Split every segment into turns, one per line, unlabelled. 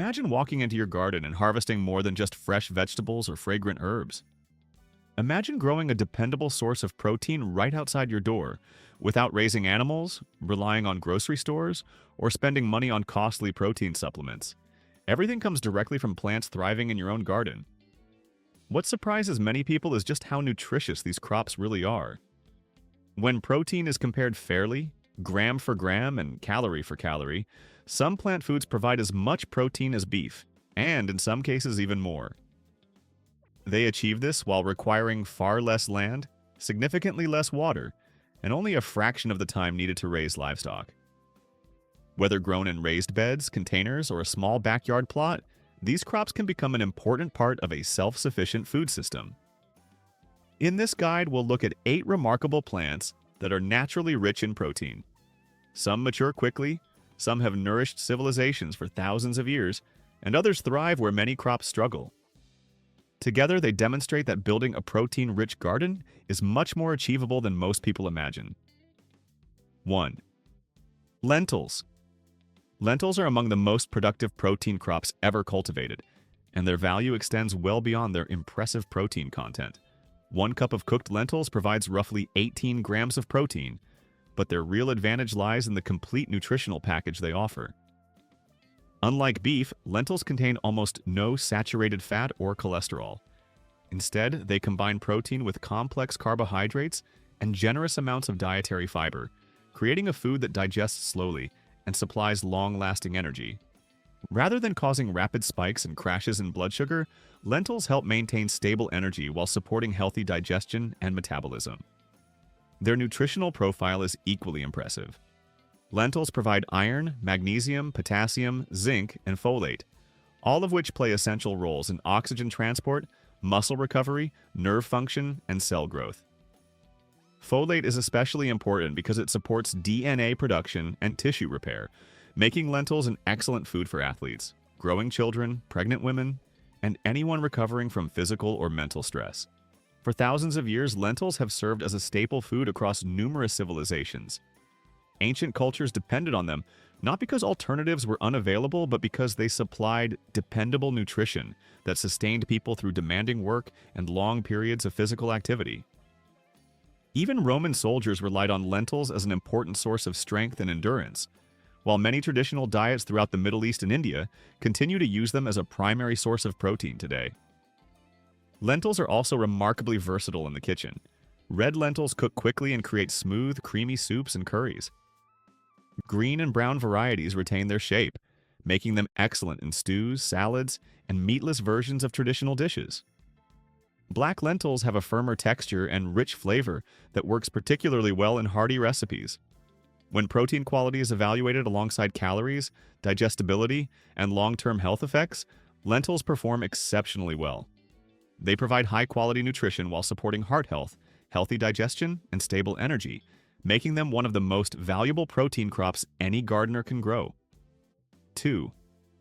Imagine walking into your garden and harvesting more than just fresh vegetables or fragrant herbs. Imagine growing a dependable source of protein right outside your door, without raising animals, relying on grocery stores, or spending money on costly protein supplements. Everything comes directly from plants thriving in your own garden. What surprises many people is just how nutritious these crops really are. When protein is compared fairly, gram for gram and calorie for calorie, some plant foods provide as much protein as beef, and in some cases even more. They achieve this while requiring far less land, significantly less water, and only a fraction of the time needed to raise livestock. Whether grown in raised beds, containers, or a small backyard plot, these crops can become an important part of a self-sufficient food system. In this guide, we'll look at 8 remarkable plants that are naturally rich in protein. Some mature quickly, some have nourished civilizations for thousands of years, and others thrive where many crops struggle. Together, they demonstrate that building a protein-rich garden is much more achievable than most people imagine. 1. Lentils. Lentils are among the most productive protein crops ever cultivated, and their value extends well beyond their impressive protein content. 1 cup of cooked lentils provides roughly 18 grams of protein, but their real advantage lies in the complete nutritional package they offer. Unlike beef, lentils contain almost no saturated fat or cholesterol. Instead, they combine protein with complex carbohydrates and generous amounts of dietary fiber, creating a food that digests slowly and supplies long-lasting energy. Rather than causing rapid spikes and crashes in blood sugar, lentils help maintain stable energy while supporting healthy digestion and metabolism. Their nutritional profile is equally impressive. Lentils provide iron, magnesium, potassium, zinc, and folate, all of which play essential roles in oxygen transport, muscle recovery, nerve function, and cell growth. Folate is especially important because it supports DNA production and tissue repair, making lentils an excellent food for athletes, growing children, pregnant women, and anyone recovering from physical or mental stress. For thousands of years, lentils have served as a staple food across numerous civilizations. Ancient cultures depended on them, not because alternatives were unavailable, but because they supplied dependable nutrition that sustained people through demanding work and long periods of physical activity. Even Roman soldiers relied on lentils as an important source of strength and endurance, while many traditional diets throughout the Middle East and India continue to use them as a primary source of protein today. Lentils are also remarkably versatile in the kitchen. Red lentils cook quickly and create smooth, creamy soups and curries. Green and brown varieties retain their shape, making them excellent in stews, salads, and meatless versions of traditional dishes. Black lentils have a firmer texture and rich flavor that works particularly well in hearty recipes. When protein quality is evaluated alongside calories, digestibility, and long-term health effects, lentils perform exceptionally well. They provide high-quality nutrition while supporting heart health, healthy digestion, and stable energy, making them one of the most valuable protein crops any gardener can grow. 2.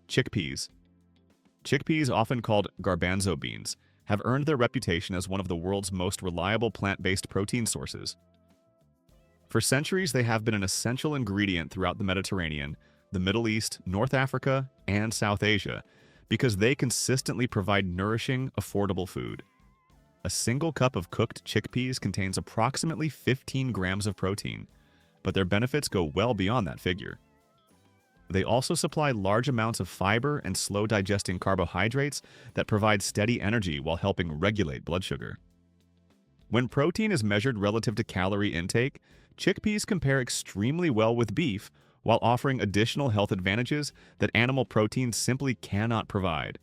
Chickpeas. Chickpeas, often called garbanzo beans, have earned their reputation as one of the world's most reliable plant-based protein sources. For centuries, they have been an essential ingredient throughout the Mediterranean, the Middle East, North Africa, and South Asia, because they consistently provide nourishing, affordable food. A single cup of cooked chickpeas contains approximately 15 grams of protein, but their benefits go well beyond that figure. They also supply large amounts of fiber and slow-digesting carbohydrates that provide steady energy while helping regulate blood sugar. When protein is measured relative to calorie intake, chickpeas compare extremely well with beef while offering additional health advantages that animal protein simply cannot provide.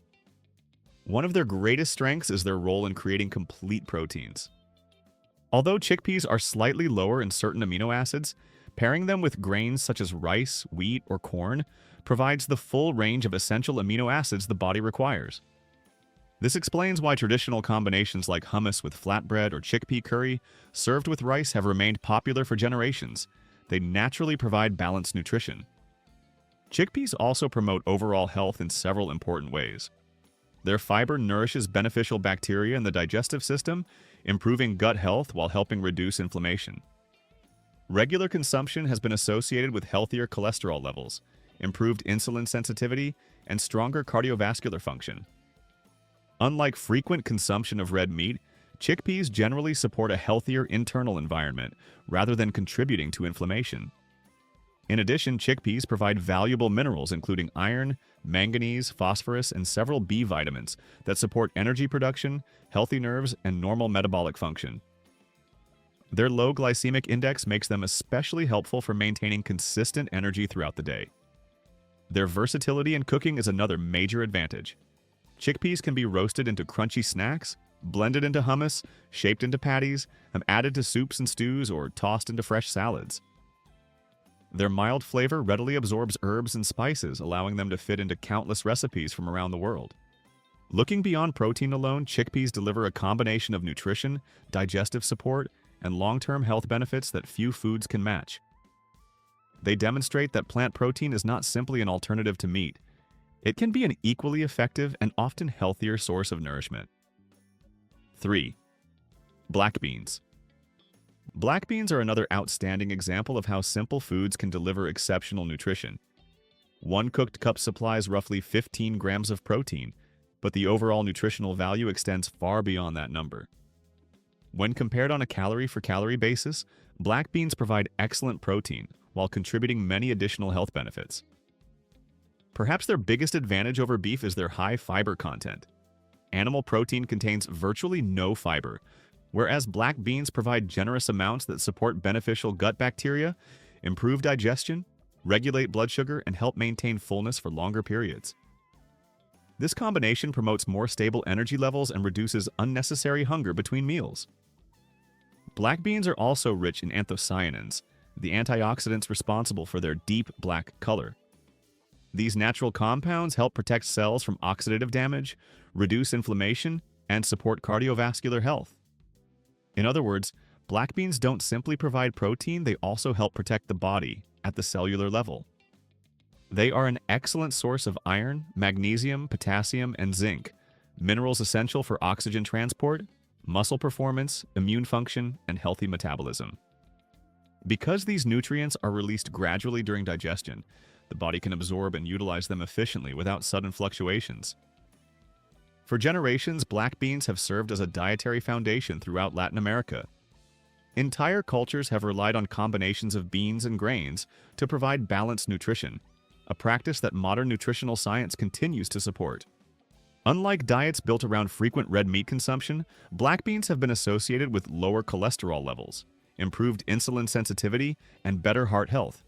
One of their greatest strengths is their role in creating complete proteins. Although chickpeas are slightly lower in certain amino acids, pairing them with grains such as rice, wheat, or corn provides the full range of essential amino acids the body requires. This explains why traditional combinations like hummus with flatbread or chickpea curry served with rice have remained popular for generations. They naturally provide balanced nutrition. Chickpeas also promote overall health in several important ways. Their fiber nourishes beneficial bacteria in the digestive system, improving gut health while helping reduce inflammation. Regular consumption has been associated with healthier cholesterol levels, improved insulin sensitivity, and stronger cardiovascular function. Unlike frequent consumption of red meat, chickpeas generally support a healthier internal environment rather than contributing to inflammation. In addition, chickpeas provide valuable minerals including iron, manganese, phosphorus, and several B vitamins that support energy production, healthy nerves, and normal metabolic function. Their low glycemic index makes them especially helpful for maintaining consistent energy throughout the day. Their versatility in cooking is another major advantage. Chickpeas can be roasted into crunchy snacks, blended into hummus, shaped into patties, and added to soups and stews, or tossed into fresh salads. Their mild flavor readily absorbs herbs and spices, allowing them to fit into countless recipes from around the world. Looking beyond protein alone, chickpeas deliver a combination of nutrition, digestive support, and long-term health benefits that few foods can match. They demonstrate that plant protein is not simply an alternative to meat. It can be an equally effective and often healthier source of nourishment. 3. Black beans. Black beans are another outstanding example of how simple foods can deliver exceptional nutrition. One cooked cup supplies roughly 15 grams of protein, but the overall nutritional value extends far beyond that number. When compared on a calorie-for-calorie basis, black beans provide excellent protein while contributing many additional health benefits. Perhaps their biggest advantage over beef is their high fiber content. Animal protein contains virtually no fiber, whereas black beans provide generous amounts that support beneficial gut bacteria, improve digestion, regulate blood sugar, and help maintain fullness for longer periods. This combination promotes more stable energy levels and reduces unnecessary hunger between meals. Black beans are also rich in anthocyanins, the antioxidants responsible for their deep black color. These natural compounds help protect cells from oxidative damage, reduce inflammation, and support cardiovascular health. In other words, black beans don't simply provide protein, they also help protect the body at the cellular level. They are an excellent source of iron, magnesium, potassium, and zinc, minerals essential for oxygen transport, muscle performance, immune function, and healthy metabolism. Because these nutrients are released gradually during digestion, the body can absorb and utilize them efficiently without sudden fluctuations. For generations, black beans have served as a dietary foundation throughout Latin America. Entire cultures have relied on combinations of beans and grains to provide balanced nutrition, a practice that modern nutritional science continues to support. Unlike diets built around frequent red meat consumption, black beans have been associated with lower cholesterol levels, improved insulin sensitivity, and better heart health.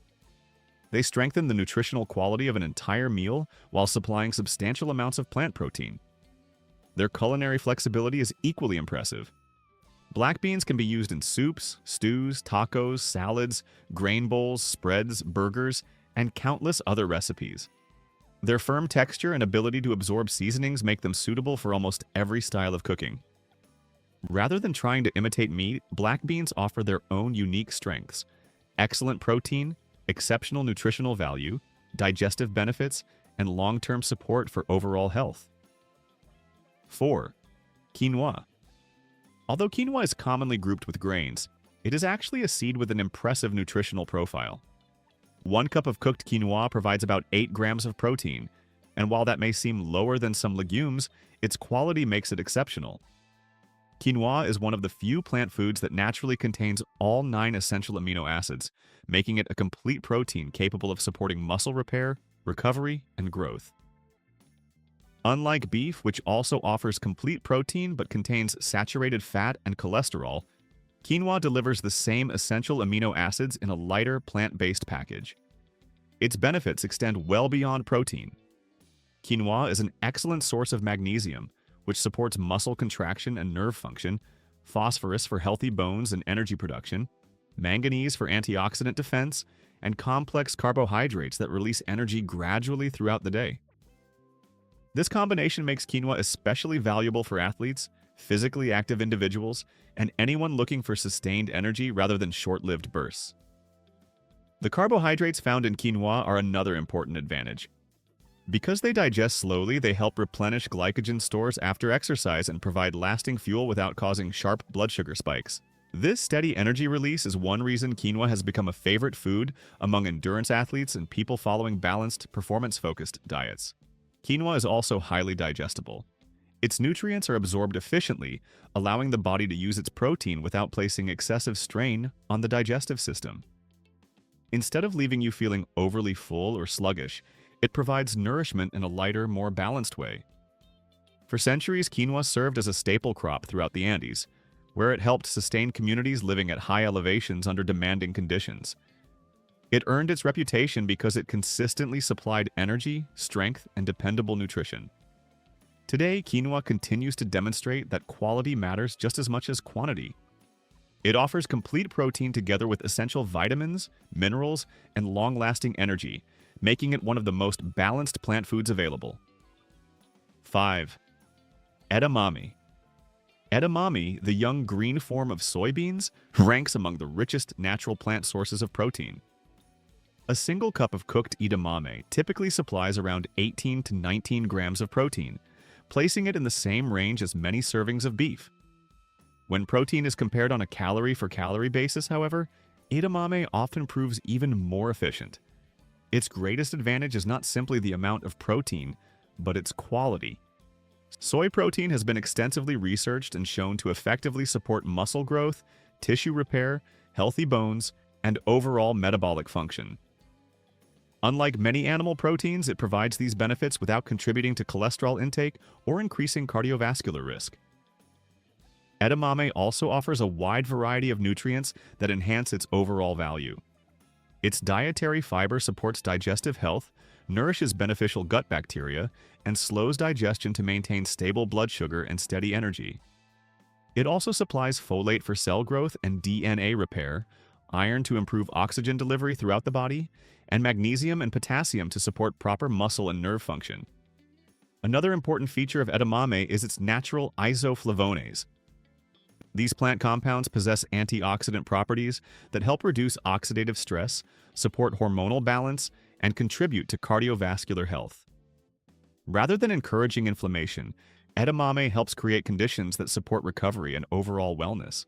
They strengthen the nutritional quality of an entire meal while supplying substantial amounts of plant protein. Their culinary flexibility is equally impressive. Black beans can be used in soups, stews, tacos, salads, grain bowls, spreads, burgers, and countless other recipes. Their firm texture and ability to absorb seasonings make them suitable for almost every style of cooking. Rather than trying to imitate meat, black beans offer their own unique strengths: excellent protein, exceptional nutritional value, digestive benefits, and long-term support for overall health. 4. Quinoa. Although quinoa is commonly grouped with grains, it is actually a seed with an impressive nutritional profile. 1 cup of cooked quinoa provides about 8 grams of protein, and while that may seem lower than some legumes, its quality makes it exceptional. Quinoa is one of the few plant foods that naturally contains all 9 essential amino acids, making it a complete protein capable of supporting muscle repair, recovery, and growth. Unlike beef, which also offers complete protein but contains saturated fat and cholesterol, quinoa delivers the same essential amino acids in a lighter plant-based package. Its benefits extend well beyond protein. Quinoa is an excellent source of magnesium, which supports muscle contraction and nerve function, phosphorus for healthy bones and energy production, manganese for antioxidant defense, and complex carbohydrates that release energy gradually throughout the day. This combination makes quinoa especially valuable for athletes, physically active individuals, and anyone looking for sustained energy rather than short-lived bursts. The carbohydrates found in quinoa are another important advantage. Because they digest slowly, they help replenish glycogen stores after exercise and provide lasting fuel without causing sharp blood sugar spikes. This steady energy release is one reason quinoa has become a favorite food among endurance athletes and people following balanced, performance-focused diets. Quinoa is also highly digestible. Its nutrients are absorbed efficiently, allowing the body to use its protein without placing excessive strain on the digestive system. Instead of leaving you feeling overly full or sluggish, it provides nourishment in a lighter, more balanced way. For centuries, quinoa served as a staple crop throughout the Andes, where it helped sustain communities living at high elevations under demanding conditions. It earned its reputation because it consistently supplied energy, strength, and dependable nutrition. Today, quinoa continues to demonstrate that quality matters just as much as quantity. It offers complete protein together with essential vitamins, minerals, and long-lasting energy, making it one of the most balanced plant foods available. 5. Edamame. Edamame, the young green form of soybeans, ranks among the richest natural plant sources of protein. A single cup of cooked edamame typically supplies around 18 to 19 grams of protein, placing it in the same range as many servings of beef. When protein is compared on a calorie-for-calorie basis, however, edamame often proves even more efficient. Its greatest advantage is not simply the amount of protein, but its quality. Soy protein has been extensively researched and shown to effectively support muscle growth, tissue repair, healthy bones, and overall metabolic function. Unlike many animal proteins, it provides these benefits without contributing to cholesterol intake or increasing cardiovascular risk. Edamame also offers a wide variety of nutrients that enhance its overall value. Its dietary fiber supports digestive health, nourishes beneficial gut bacteria, and slows digestion to maintain stable blood sugar and steady energy. It also supplies folate for cell growth and DNA repair, iron to improve oxygen delivery throughout the body, and magnesium and potassium to support proper muscle and nerve function. Another important feature of edamame is its natural isoflavones. These plant compounds possess antioxidant properties that help reduce oxidative stress, support hormonal balance, and contribute to cardiovascular health. Rather than encouraging inflammation, edamame helps create conditions that support recovery and overall wellness.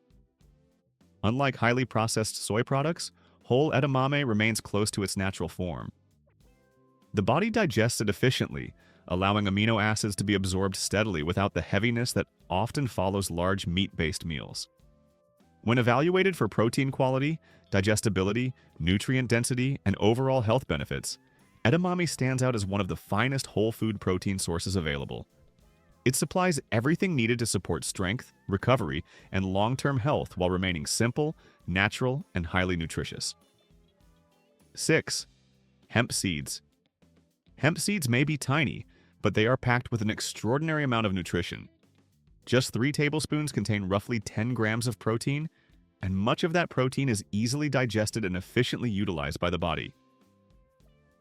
Unlike highly processed soy products, whole edamame remains close to its natural form. The body digests it efficiently, allowing amino acids to be absorbed steadily without the heaviness that often follows large meat-based meals. When evaluated for protein quality, digestibility, nutrient density, and overall health benefits, edamame stands out as one of the finest whole food protein sources available. It supplies everything needed to support strength, recovery, and long-term health while remaining simple, natural, and highly nutritious. 6. Hemp seeds. Hemp seeds may be tiny, but they are packed with an extraordinary amount of nutrition. Just 3 tablespoons contain roughly 10 grams of protein, and much of that protein is easily digested and efficiently utilized by the body.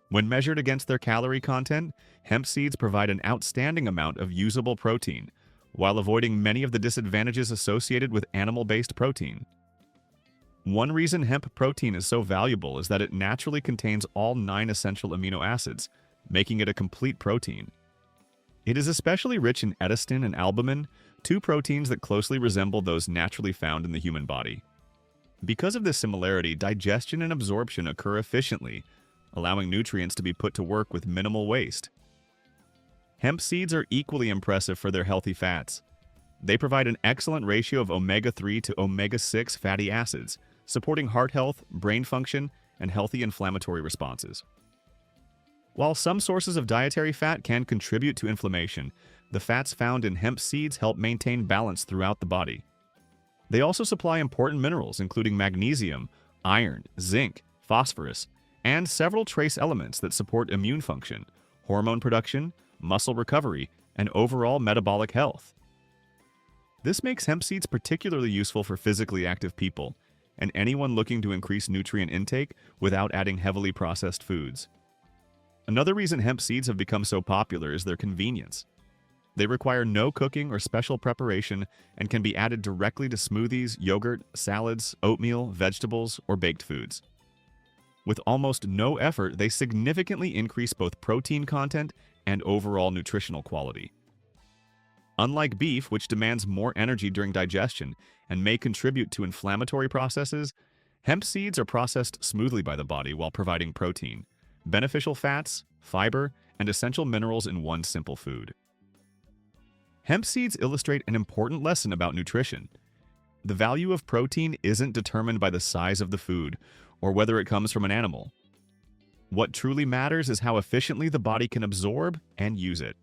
When measured against their calorie content, hemp seeds provide an outstanding amount of usable protein, while avoiding many of the disadvantages associated with animal-based protein. One reason hemp protein is so valuable is that it naturally contains all 9 essential amino acids, making it a complete protein. It is especially rich in edesin and albumin, 2 proteins that closely resemble those naturally found in the human body. Because of this similarity, digestion and absorption occur efficiently, allowing nutrients to be put to work with minimal waste. Hemp seeds are equally impressive for their healthy fats. They provide an excellent ratio of omega-3 to omega-6 fatty acids, supporting heart health, brain function, and healthy inflammatory responses. While some sources of dietary fat can contribute to inflammation, the fats found in hemp seeds help maintain balance throughout the body. They also supply important minerals including magnesium, iron, zinc, phosphorus, and several trace elements that support immune function, hormone production, muscle recovery, and overall metabolic health. This makes hemp seeds particularly useful for physically active people and anyone looking to increase nutrient intake without adding heavily processed foods. Another reason hemp seeds have become so popular is their convenience. They require no cooking or special preparation and can be added directly to smoothies, yogurt, salads, oatmeal, vegetables, or baked foods. With almost no effort, they significantly increase both protein content and overall nutritional quality. Unlike beef, which demands more energy during digestion and may contribute to inflammatory processes, hemp seeds are processed smoothly by the body while providing protein, beneficial fats, fiber, and essential minerals in one simple food. Hemp seeds illustrate an important lesson about nutrition. The value of protein isn't determined by the size of the food or whether it comes from an animal. What truly matters is how efficiently the body can absorb and use it.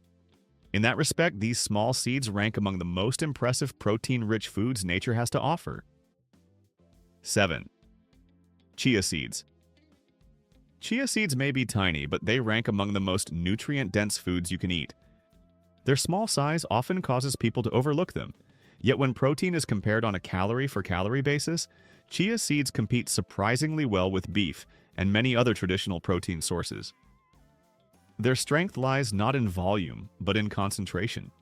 In that respect, these small seeds rank among the most impressive protein-rich foods nature has to offer. 7. Chia seeds. Chia seeds may be tiny, but they rank among the most nutrient-dense foods you can eat. Their small size often causes people to overlook them. Yet when protein is compared on a calorie-for-calorie basis, chia seeds compete surprisingly well with beef and many other traditional protein sources. Their strength lies not in volume, but in concentration.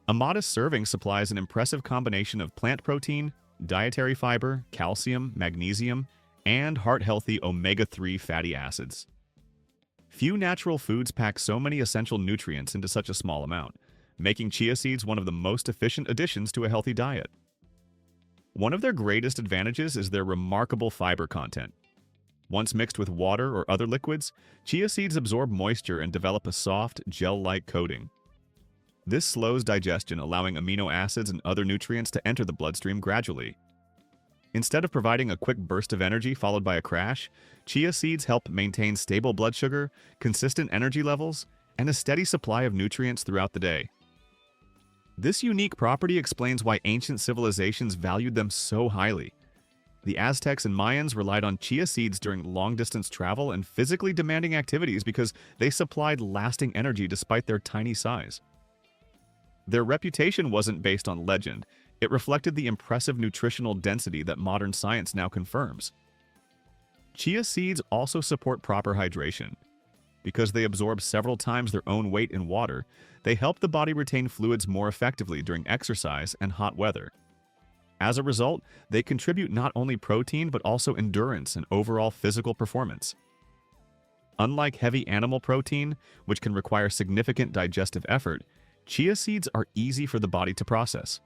A modest serving supplies an impressive combination of plant protein, dietary fiber, calcium, magnesium, and heart-healthy omega-3 fatty acids. Few natural foods pack so many essential nutrients into such a small amount, making chia seeds one of the most efficient additions to a healthy diet. One of their greatest advantages is their remarkable fiber content. Once mixed with water or other liquids, chia seeds absorb moisture and develop a soft, gel-like coating. This slows digestion, allowing amino acids and other nutrients to enter the bloodstream gradually. Instead of providing a quick burst of energy followed by a crash, chia seeds help maintain stable blood sugar, consistent energy levels, and a steady supply of nutrients throughout the day. This unique property explains why ancient civilizations valued them so highly. The Aztecs and Mayans relied on chia seeds during long-distance travel and physically demanding activities because they supplied lasting energy despite their tiny size. Their reputation wasn't based on legend. It reflected the impressive nutritional density that modern science now confirms. Chia seeds also support proper hydration. Because they absorb several times their own weight in water, they help the body retain fluids more effectively during exercise and hot weather. As a result, they contribute not only protein but also endurance and overall physical performance. Unlike heavy animal protein, which can require significant digestive effort, chia seeds are easy for the body to process.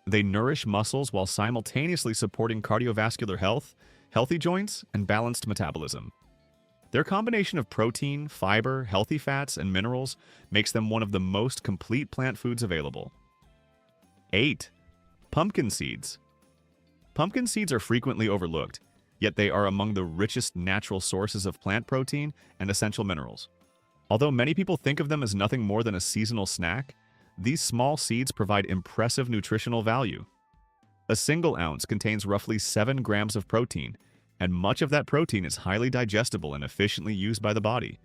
They nourish muscles while simultaneously supporting cardiovascular health, healthy joints, and balanced metabolism. Their combination of protein, fiber, healthy fats, and minerals makes them one of the most complete plant foods available. 8. Pumpkin seeds. Pumpkin seeds are frequently overlooked, yet they are among the richest natural sources of plant protein and essential minerals. Although many people think of them as nothing more than a seasonal snack, these small seeds provide impressive nutritional value. A single ounce contains roughly 7 grams of protein, and much of that protein is highly digestible and efficiently used by the body.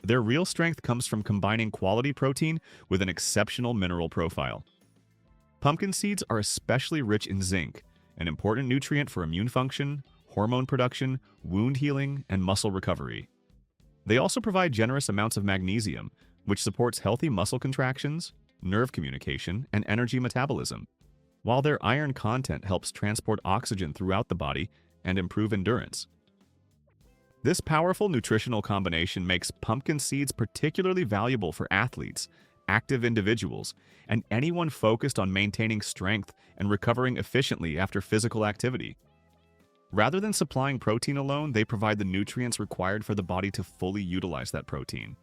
Their real strength comes from combining quality protein with an exceptional mineral profile. Pumpkin seeds are especially rich in zinc, an important nutrient for immune function, hormone production, wound healing, and muscle recovery. They also provide generous amounts of magnesium, which supports healthy muscle contractions, nerve communication, and energy metabolism, while their iron content helps transport oxygen throughout the body and improve endurance. This powerful nutritional combination makes pumpkin seeds particularly valuable for athletes, active individuals, and anyone focused on maintaining strength and recovering efficiently after physical activity. Rather than supplying protein alone, they provide the nutrients required for the body to fully utilize that protein.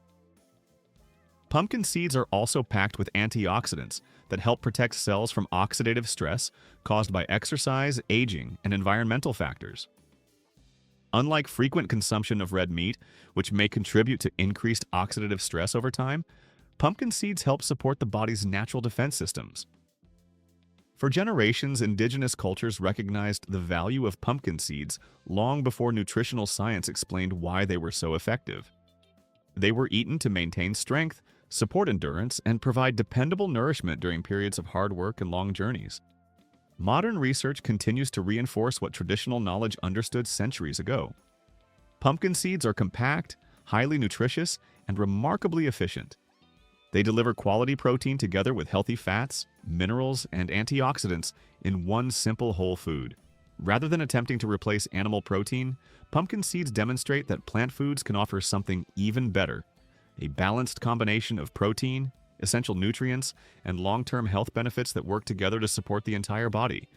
Pumpkin seeds are also packed with antioxidants that help protect cells from oxidative stress caused by exercise, aging, and environmental factors. Unlike frequent consumption of red meat, which may contribute to increased oxidative stress over time, pumpkin seeds help support the body's natural defense systems. For generations, indigenous cultures recognized the value of pumpkin seeds long before nutritional science explained why they were so effective. They were eaten to maintain strength, support endurance, and provide dependable nourishment during periods of hard work and long journeys. Modern research continues to reinforce what traditional knowledge understood centuries ago. Pumpkin seeds are compact, highly nutritious, and remarkably efficient. They deliver quality protein together with healthy fats, minerals, and antioxidants in one simple whole food. Rather than attempting to replace animal protein, pumpkin seeds demonstrate that plant foods can offer something even better: a balanced combination of protein, essential nutrients, and long-term health benefits that work together to support the entire body,